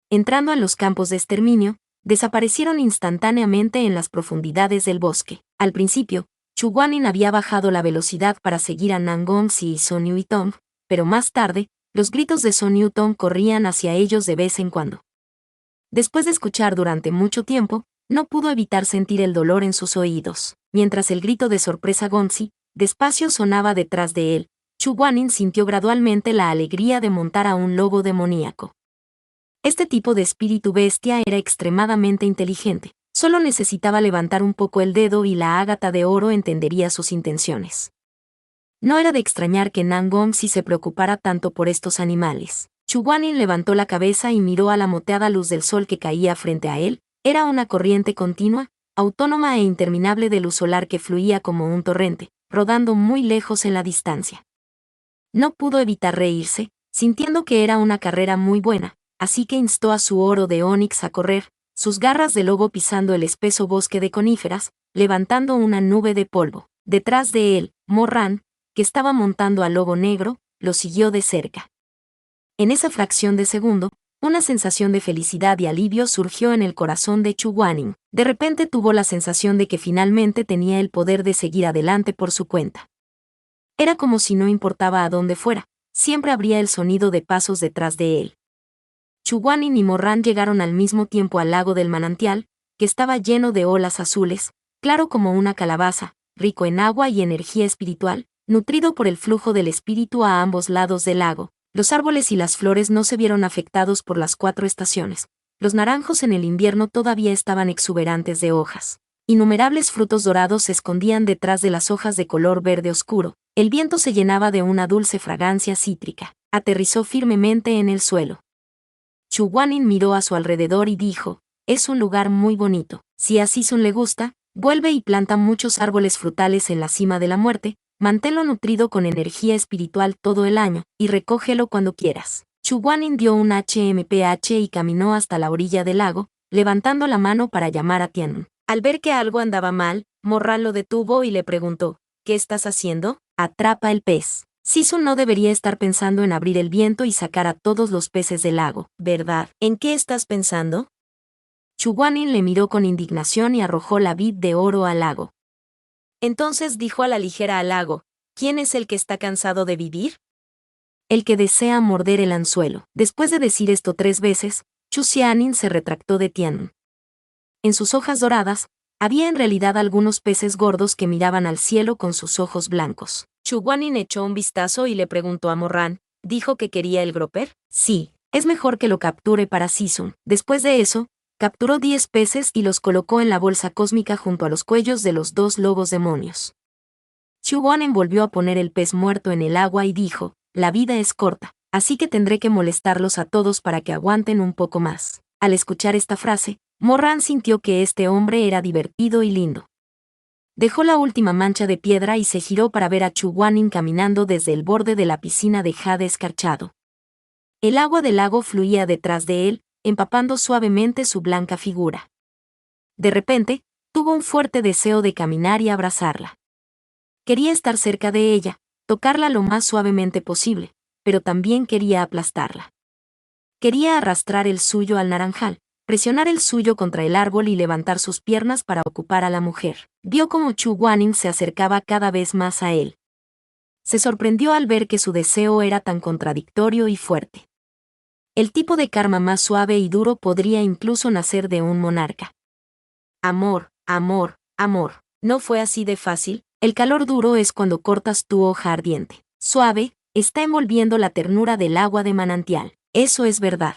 Entrando en los campos de exterminio, desaparecieron instantáneamente en las profundidades del bosque. Al principio, Chu Guanin había bajado la velocidad para seguir a Nangong y Sun Yutong, pero más tarde, los gritos de Sun Yutong corrían hacia ellos de vez en cuando. Después de escuchar durante mucho tiempo, no pudo evitar sentir el dolor en sus oídos. Mientras el grito de sorpresa Gonzi, despacio sonaba detrás de él, Chu Guanin sintió gradualmente la alegría de montar a un lobo demoníaco. Este tipo de espíritu bestia era extremadamente inteligente. Solo necesitaba levantar un poco el dedo y la ágata de oro entendería sus intenciones. No era de extrañar que Nangong se preocupara tanto por estos animales. Chu Guanin levantó la cabeza y miró a la moteada luz del sol que caía frente a él. Era una corriente continua, autónoma e interminable de luz solar que fluía como un torrente, rodando muy lejos en la distancia. No pudo evitar reírse, sintiendo que era una carrera muy buena, así que instó a su oro de ónix a correr, sus garras de lobo pisando el espeso bosque de coníferas, levantando una nube de polvo. Detrás de él, Morran, que estaba montando al lobo negro, lo siguió de cerca. En esa fracción de segundo, una sensación de felicidad y alivio surgió en el corazón de Chu Guanin. De repente tuvo la sensación de que finalmente tenía el poder de seguir adelante por su cuenta. Era como si no importaba a dónde fuera, siempre habría el sonido de pasos detrás de él. Chu Guanin y Morran llegaron al mismo tiempo al lago del manantial, que estaba lleno de olas azules, claro como una calabaza, rico en agua y energía espiritual, nutrido por el flujo del espíritu a ambos lados del lago. Los árboles y las flores no se vieron afectados por las 4 estaciones. Los naranjos en el invierno todavía estaban exuberantes de hojas. Innumerables frutos dorados se escondían detrás de las hojas de color verde oscuro. El viento se llenaba de una dulce fragancia cítrica. Aterrizó firmemente en el suelo. Chu Guanin miró a su alrededor y dijo, es un lugar muy bonito. Si a Sisun le gusta, vuelve y planta muchos árboles frutales en la cima de la muerte, manténlo nutrido con energía espiritual todo el año, y recógelo cuando quieras. Chu Guanin dio un HMPH y caminó hasta la orilla del lago, levantando la mano para llamar a Tianun. Al ver que algo andaba mal, Morran lo detuvo y le preguntó, ¿qué estás haciendo? Atrapa el pez. Sisun no debería estar pensando en abrir el viento y sacar a todos los peces del lago, ¿verdad? ¿En qué estás pensando? Chu Guanin le miró con indignación y arrojó la vid de oro al lago. Entonces dijo a la ligera al lago, ¿quién es el que está cansado de vivir? El que desea morder el anzuelo. Después de decir esto 3 veces, Chu Xianin se retractó de Tianun. En sus hojas doradas, había en realidad algunos peces gordos que miraban al cielo con sus ojos blancos. Chu Guanin echó un vistazo y le preguntó a Morran, ¿dijo que quería el groper? Sí, es mejor que lo capture para Sisun. Después de eso, capturó 10 peces y los colocó en la bolsa cósmica junto a los cuellos de los 2 lobos demonios. Chu Guanin volvió a poner el pez muerto en el agua y dijo, la vida es corta, así que tendré que molestarlos a todos para que aguanten un poco más. Al escuchar esta frase, Morran sintió que este hombre era divertido y lindo. Dejó la última mancha de piedra y se giró para ver a Chu Guanin caminando desde el borde de la piscina de jade escarchado. El agua del lago fluía detrás de él, empapando suavemente su blanca figura. De repente, tuvo un fuerte deseo de caminar y abrazarla. Quería estar cerca de ella, tocarla lo más suavemente posible, pero también quería aplastarla. Quería arrastrar el suyo al naranjal, presionar el suyo contra el árbol y levantar sus piernas para ocupar a la mujer. Vio cómo Chu Guanin se acercaba cada vez más a él. Se sorprendió al ver que su deseo era tan contradictorio y fuerte. El tipo de karma más suave y duro podría incluso nacer de un monarca. Amor, amor, amor. ¿No fue así de fácil? El calor duro es cuando cortas tu hoja ardiente. Suave, está envolviendo la ternura del agua de manantial. Eso es verdad.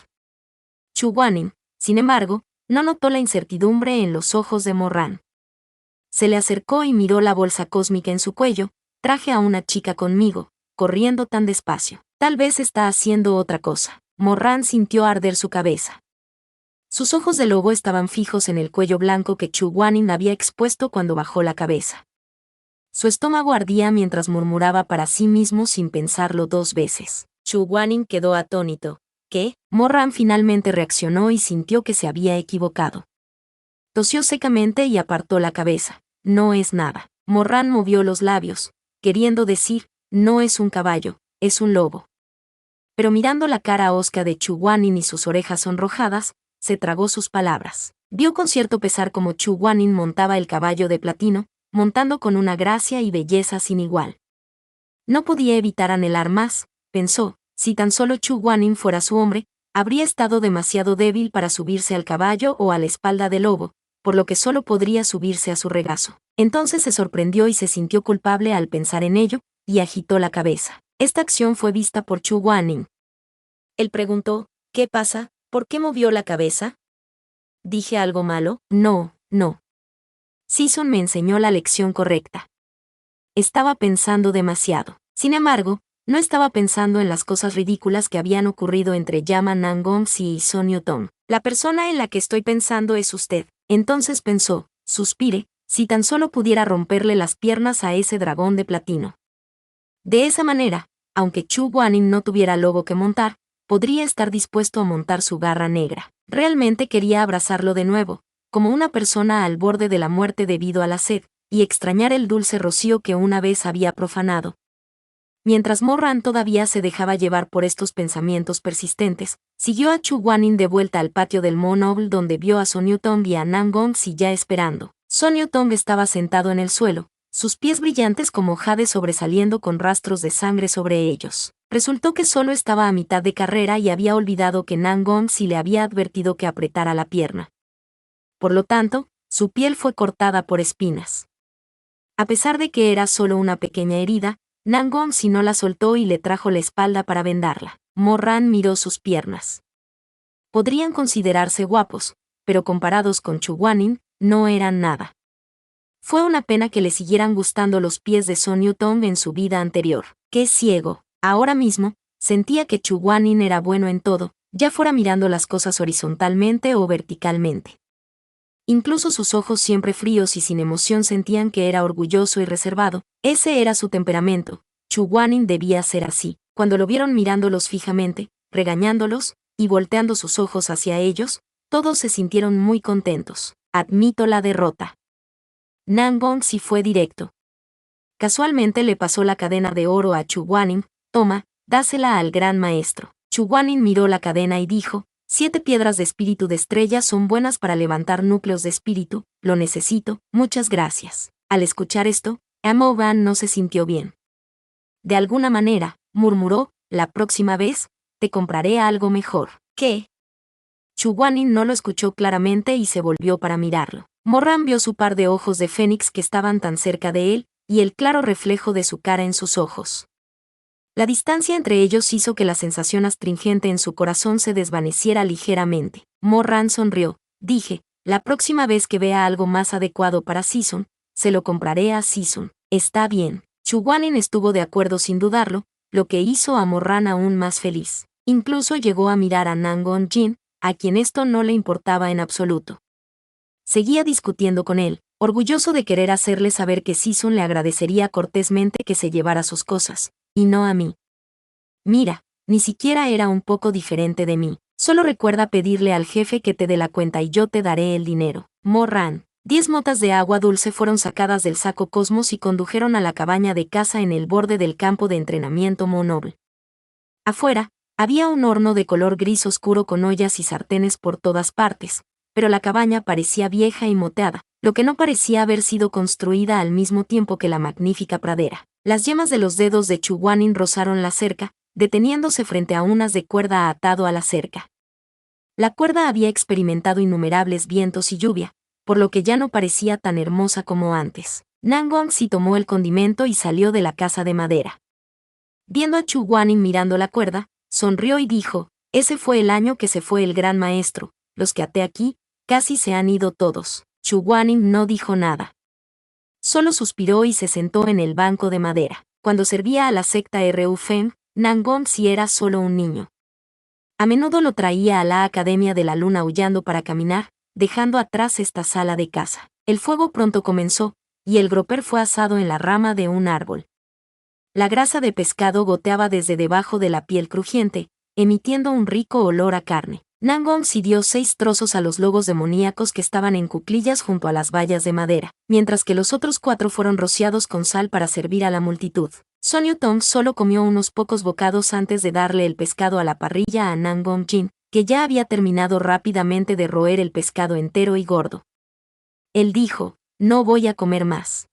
Chu Guanin, sin embargo, no notó la incertidumbre en los ojos de Morran. Se le acercó y miró la bolsa cósmica en su cuello. Traje a una chica conmigo, corriendo tan despacio. Tal vez está haciendo otra cosa. Morran sintió arder su cabeza. Sus ojos de lobo estaban fijos en el cuello blanco que Chu Guanin había expuesto cuando bajó la cabeza. Su estómago ardía mientras murmuraba para sí mismo sin pensarlo 2 veces. Chu Guanin quedó atónito. ¿Qué? Mo-Ran finalmente reaccionó y sintió que se había equivocado. Tosió secamente y apartó la cabeza. No es nada. Mo-Ran movió los labios, queriendo decir, no es un caballo, es un lobo. Pero mirando la cara hosca de Chu Guanin y sus orejas sonrojadas, se tragó sus palabras. Vio con cierto pesar como Chu Guanin montaba el caballo de platino, montando con una gracia y belleza sin igual. No podía evitar anhelar más, pensó, si tan solo Chu Guanin fuera su hombre, habría estado demasiado débil para subirse al caballo o a la espalda del lobo, por lo que solo podría subirse a su regazo. Entonces se sorprendió y se sintió culpable al pensar en ello, y agitó la cabeza. Esta acción fue vista por Chu Guanin. Él preguntó, ¿qué pasa? ¿Por qué movió la cabeza? ¿Dije algo malo? No, no. Season me enseñó la lección correcta. Estaba pensando demasiado. Sin embargo, no estaba pensando en las cosas ridículas que habían ocurrido entre Yama Nangongsi y Son Yutong. La persona en la que estoy pensando es usted. Entonces pensó, suspire, si tan solo pudiera romperle las piernas a ese dragón de platino. De esa manera, aunque Chu Guanin no tuviera lobo que montar, podría estar dispuesto a montar su garra negra. Realmente quería abrazarlo de nuevo, como una persona al borde de la muerte debido a la sed, y extrañar el dulce rocío que una vez había profanado. Mientras Mo-Ran todavía se dejaba llevar por estos pensamientos persistentes, siguió a Chu Guanin de vuelta al patio del Mo Noble donde vio a Son Yutong y a Nangongsi ya esperando. Son Yutong estaba sentado en el suelo, sus pies brillantes como jade sobresaliendo con rastros de sangre sobre ellos. Resultó que solo estaba a mitad de carrera y había olvidado que Nangongsi le había advertido que apretara la pierna. Por lo tanto, su piel fue cortada por espinas. A pesar de que era solo una pequeña herida, Nangongsi no la soltó y le trajo la espalda para vendarla. Mo-Ran miró sus piernas. Podrían considerarse guapos, pero comparados con Chu Guanin, no eran nada. Fue una pena que le siguieran gustando los pies de Son Yutong en su vida anterior. ¡Qué ciego! Ahora mismo, sentía que Chu Guanin era bueno en todo, ya fuera mirando las cosas horizontalmente o verticalmente. Incluso sus ojos siempre fríos y sin emoción sentían que era orgulloso y reservado. Ese era su temperamento. Chu Guanin debía ser así. Cuando lo vieron mirándolos fijamente, regañándolos, y volteando sus ojos hacia ellos, todos se sintieron muy contentos. Admito la derrota. Nangongsi fue directo. Casualmente le pasó la cadena de oro a Chu Guanin. Toma, dásela al gran maestro. Chu Guanin miró la cadena y dijo, 7 piedras de espíritu de estrella son buenas para levantar núcleos de espíritu, lo necesito, muchas gracias. Al escuchar esto, Mo-Ran no se sintió bien. De alguna manera, murmuró, la próxima vez, te compraré algo mejor. ¿Qué? Chu Guanin no lo escuchó claramente y se volvió para mirarlo. Mo-Ran vio su par de ojos de fénix que estaban tan cerca de él, y el claro reflejo de su cara en sus ojos. La distancia entre ellos hizo que la sensación astringente en su corazón se desvaneciera ligeramente. Mo-Ran sonrió. Dije, la próxima vez que vea algo más adecuado para Season, se lo compraré a Season. Está bien. Chu Guanin estuvo de acuerdo sin dudarlo, lo que hizo a Mo-Ran aún más feliz. Incluso llegó a mirar a Nangong-jin, a quien esto no le importaba en absoluto. Seguía discutiendo con él, orgulloso de querer hacerle saber que Season le agradecería cortésmente que se llevara sus cosas, y no a mí. Mira, ni siquiera era un poco diferente de mí. Solo recuerda pedirle al jefe que te dé la cuenta y yo te daré el dinero. Mo-Ran. 10 motas de agua dulce fueron sacadas del saco Cosmos y condujeron a la cabaña de caza en el borde del campo de entrenamiento Mo Noble. Afuera, había un horno de color gris oscuro con ollas y sartenes por todas partes, pero la cabaña parecía vieja y moteada, lo que no parecía haber sido construida al mismo tiempo que la magnífica pradera. Las yemas de los dedos de Chu Guanin rozaron la cerca, deteniéndose frente a unas de cuerda atado a la cerca. La cuerda había experimentado innumerables vientos y lluvia, por lo que ya no parecía tan hermosa como antes. Nangongsi tomó el condimento y salió de la casa de madera. Viendo a Chu Guanin mirando la cuerda, sonrió y dijo, ese fue el año que se fue el gran maestro, los que até aquí, casi se han ido todos. Chu Guanin no dijo nada. Solo suspiró y se sentó en el banco de madera. Cuando servía a la secta Ru Feng, Nangongsi era solo un niño. A menudo lo traía a la Academia de la Luna aullando para caminar, dejando atrás esta sala de caza. El fuego pronto comenzó, y el groper fue asado en la rama de un árbol. La grasa de pescado goteaba desde debajo de la piel crujiente, emitiendo un rico olor a carne. Nangong dio 6 trozos a los lobos demoníacos que estaban en cuclillas junto a las vallas de madera, mientras que los otros 4 fueron rociados con sal para servir a la multitud. Son Yutong solo comió unos pocos bocados antes de darle el pescado a la parrilla a Nangong Jin, que ya había terminado rápidamente de roer el pescado entero y gordo. Él dijo, no voy a comer más.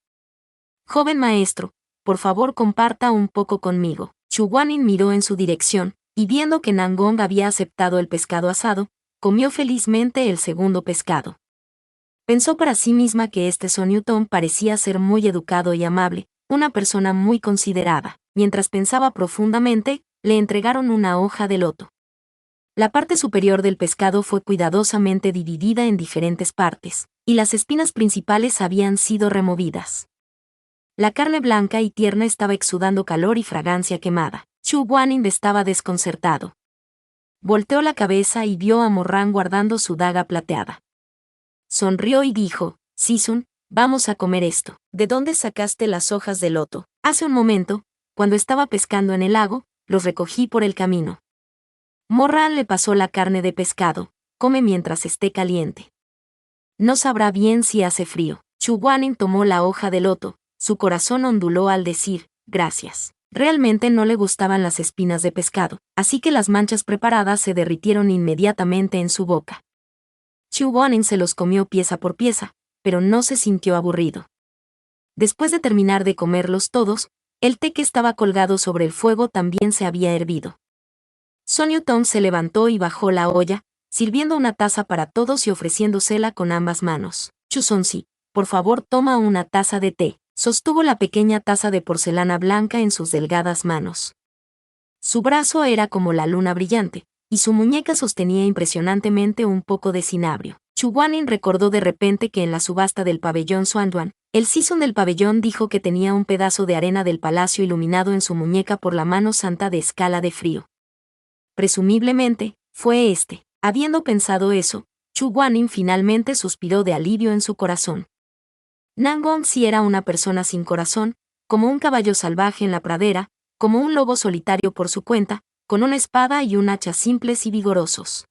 Joven maestro, por favor comparta un poco conmigo. Chu Guanyin miró en su dirección, y viendo que Nangong había aceptado el pescado asado, comió felizmente el segundo pescado. Pensó para sí misma que este Son Yutong parecía ser muy educado y amable, una persona muy considerada. Mientras pensaba profundamente, le entregaron una hoja de loto. La parte superior del pescado fue cuidadosamente dividida en diferentes partes, y las espinas principales habían sido removidas. La carne blanca y tierna estaba exudando calor y fragancia quemada. Chu Guanyin estaba desconcertado. Volteó la cabeza y vio a Morran guardando su daga plateada. Sonrió y dijo, Sisun, vamos a comer esto. ¿De dónde sacaste las hojas de loto? Hace un momento, cuando estaba pescando en el lago, los recogí por el camino. Morran le pasó la carne de pescado, come mientras esté caliente. No sabrá bien si hace frío. Chu Guanyin tomó la hoja de loto, su corazón onduló al decir, gracias. Realmente no le gustaban las espinas de pescado, así que las manchas preparadas se derritieron inmediatamente en su boca. Chu Guanyin se los comió pieza por pieza, pero no se sintió aburrido. Después de terminar de comerlos todos, el té que estaba colgado sobre el fuego también se había hervido. Son Yutong se levantó y bajó la olla, sirviendo una taza para todos y ofreciéndosela con ambas manos. Chu Sonsi, por favor toma una taza de té. Sostuvo la pequeña taza de porcelana blanca en sus delgadas manos. Su brazo era como la luna brillante, y su muñeca sostenía impresionantemente un poco de cinabrio. Chu Guanyin recordó de repente que en la subasta del pabellón Xuanduan, el Sisun del pabellón dijo que tenía un pedazo de arena del palacio iluminado en su muñeca por la mano santa de escala de frío. Presumiblemente, fue este. Habiendo pensado eso, Chu Guanyin finalmente suspiró de alivio en su corazón. Nangong sí era una persona sin corazón, como un caballo salvaje en la pradera, como un lobo solitario por su cuenta, con una espada y un hacha simples y vigorosos.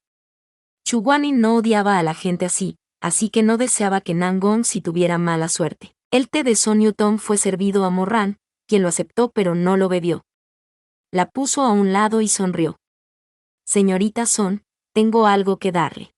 Chu Guanyin no odiaba a la gente así que no deseaba que Nangong sí tuviera mala suerte. El té de Son Yutong fue servido a Morran, quien lo aceptó pero no lo bebió. La puso a un lado y sonrió. Señorita Son, tengo algo que darle.